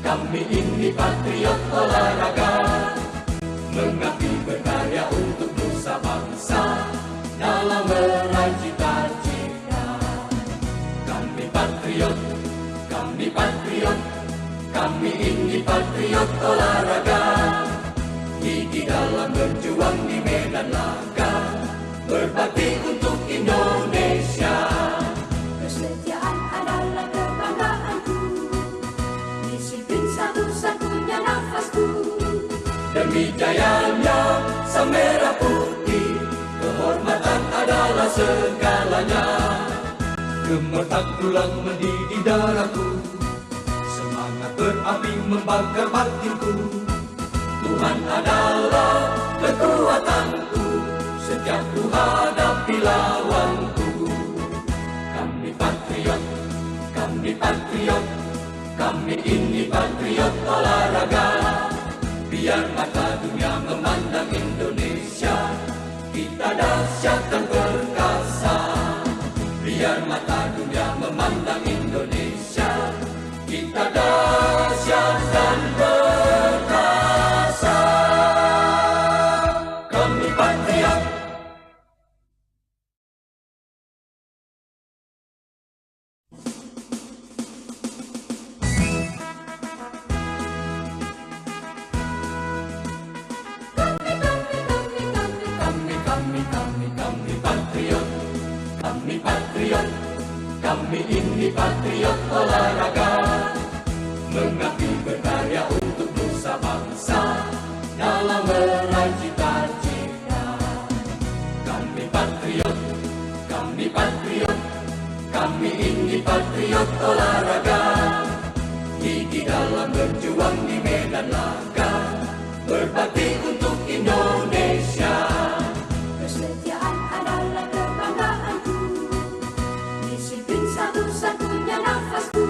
Kami ini patriot olahraga, mengabdi berkarya untuk nusa bangsa dalam meraih cita-cita. Kami patriot, kami patriot, kami ini patriot olahraga, gigi dalam berjuang di medan laga, berbakti untuk Indonesia. Kesetiaan adalah kebanggaanku, disiplin satu-satunya nafasku. Demi jayanya sang merah putih, kehormatan adalah segalanya. Gemetar tulang mendidih darahku, semangat berapi membakar batinku. Tuhan adalah kekuatanku, setiap ku hadapi lawanku. Kami patriot, kami patriot, kami ini patriot olahraga. Biar mata dunia memandang Indonesia, kita dahsyat dan perkasa. Biar mata dunia memandang Indonesia, kita dahsyat dan perkasa. Kami patriot. Kami patriot, kami ini patriot olahraga, mengabdi berkarya untuk nusa bangsa dalam meraih cita-cita. Kami patriot, kami patriot, kami ini patriot olahraga, gigi dalam berjuang di medan laga, berbakti untuk Indonesia. Kesetiaan adalah kebanggaanku, disiplin satu-satunya nafasku.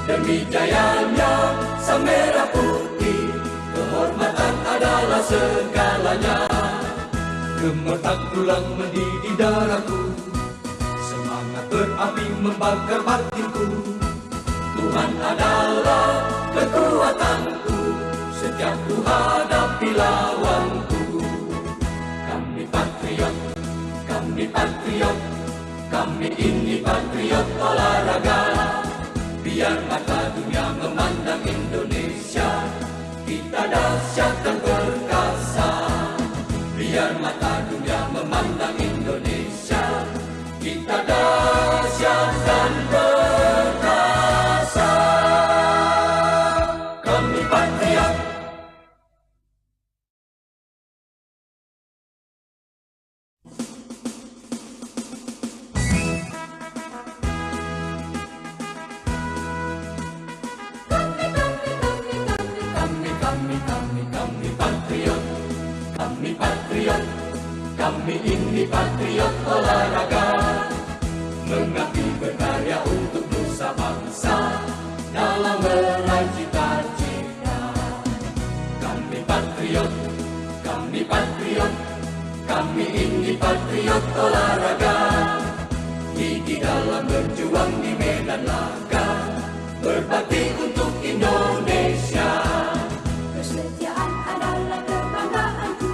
Demi jayanya sang merah putih, kehormatan adalah segalanya. Gemetar tulang mendidih darahku, semangat berapi membakar batinku. Tuhan adalah kekuatanku, setiap ku hadapi lawanku. Kami patriot, kami patriot, kami ini patriot olahraga. Biar mata dunia memandang Indonesia, kita dahsyat dan perkasa. Biar mata dunia memandang Indonesia, kita dahsyat dan perkasa. Kami patriot. Kami patriot, kami ini patriot olahraga, mengabdi berkarya untuk nusa bangsa dalam meraih cita-cita. Kami patriot, kami patriot, kami ini patriot olahraga, gigi dalam berjuang di medan laga, berbakti untuk Indonesia. Kesetiaan adalah kebanggaanku,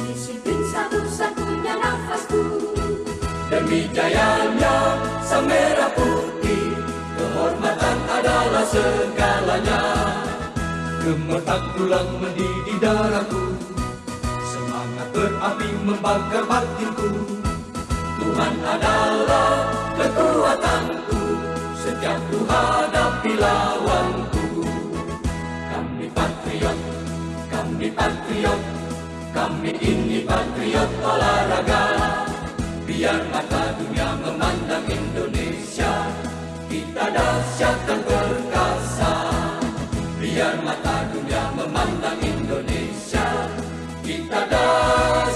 disiplin satu-satunya nafasku. Demi jayanya sang merah putih, kehormatan adalah segalanya. Gemetar tulang mendidih darahku, semangat berapi membakar batinku. Tuhan adalah kekuatanku, setiap ku hadapi lawanku. Kami patriot, kami patriot, kami ini patriot olahraga. Biar mata dunia memandang Indonesia, kita dahsyat dan perkasa. Biar mata dunia memandang Indonesia, kita dahsyat